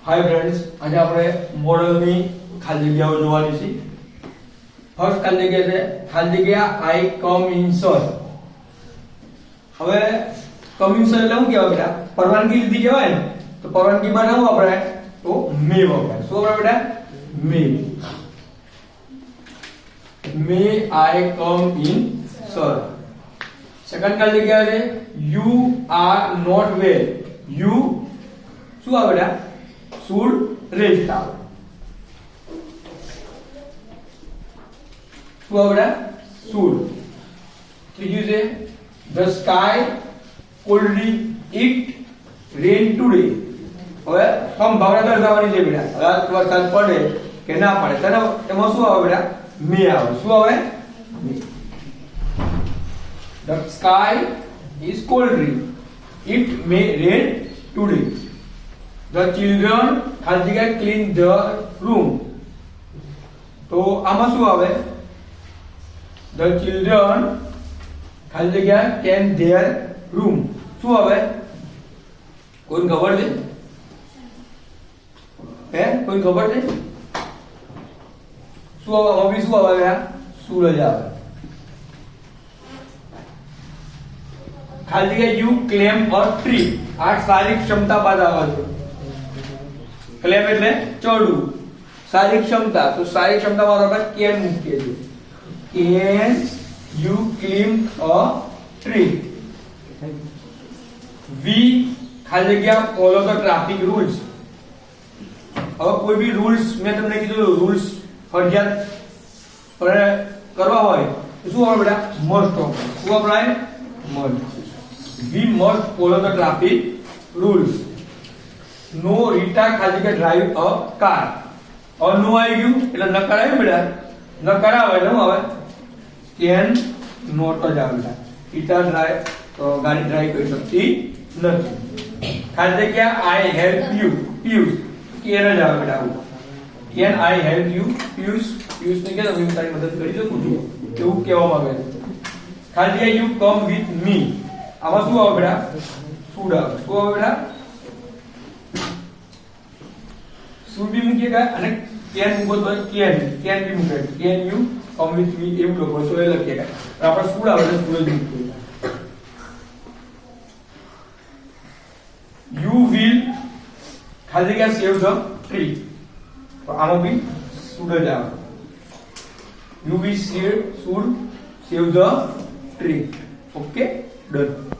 Hi friends, આજે આપણે મોડલની ખાલી જગ્યાઓ જોવાની છે. ફર્સ્ટ ખાલી જગ્યા છે ખાલી જગ્યા આઈ કમ ઇન સર. હવે કમ ઇન સર એટલે શું કહેવાય બેટા? પરવાનગી લીધી કહેવાય ને. તો પરવાનગી માં શું વપરાય? તો મે વપરાય. શું વપરાય બેટા? May. May I come in sir. Second ખાલી જગ્યા છે you are not well. You શું આવે બેટા? should rest આવે. શું આવે બેટા? should. ત્રીજું છે the sky could it rain today. હવે સંભાવના દર્શાવવાની છે બેટા. રાત વરસાદ પડે કે ના પડે તેનો એમાં શું આવે બેટા? મે આવે. શું આવે? મે. The sky is cold. It may rain today. The children ખાલી જગ્યા clean the room. તો આમાં શું આવે? The children ખાલી જગ્યા clean their room. શું આવે? કોઈને ખબર છે? કોઈ ખબર છે? શું આવે? હવે શું આવે? સૂરજ આવે. ખાલી જગ્યા you claim a tree. આ શારીરિક ક્ષમતા બાદ આવે છે. ક્લેમ એટલે ચડવું. શારીરિક ક્ષમતા. તો શારીરિક ક્ષમતા માં આપણે કેન મૂકીએ છીએ. Can you climb a tree. We ખાલી જગ્યા ફોલો ધ ટ્રાફિક રૂલ્સ. હવે કોઈ બી રૂલ્સ મેં તમને કીધું રૂલ્સ ફરજિયાત કરવા હોય તો શું આવે બેટા? મસ્ટ વપરાય. શું વપરાય? Must. We must follow the traffic rules. No Rita ખાલી જગ્યા ડ્રાઈવ અ કાર. હવે નો આવી ગયું એટલે નકાર આવ્યું બેટા. નકાર આવે એટલે શું આવે? કેન નોટ જ આવે બેટા. રીટા ડ્રાઈવ ગાડી ડ્રાઈવ કરી શકતી નથી. ખાલી જગ્યા I help you. Piyush can જ આવે બેટા. Can I help you Piyush. Piyush ને કે હું તારી મદદ કરી શકું છું એવું કહેવા માંગે છે. ખાલી જગ્યા યુ કમ વિથ મી. આમાં શું આવે બેટા? શુડ આવે. શું આવે બેટા? should be મૂકીએ અને can મૂકો તો can બી મૂકે. can you come with me એવું લખો તો એ લખીએ. આપણે should આવે તો should જ મૂકીએ. you will ખાલી જગ્યા save the tree. તો આમાં બી should જ આવે. you will should save the tree. Okay, done.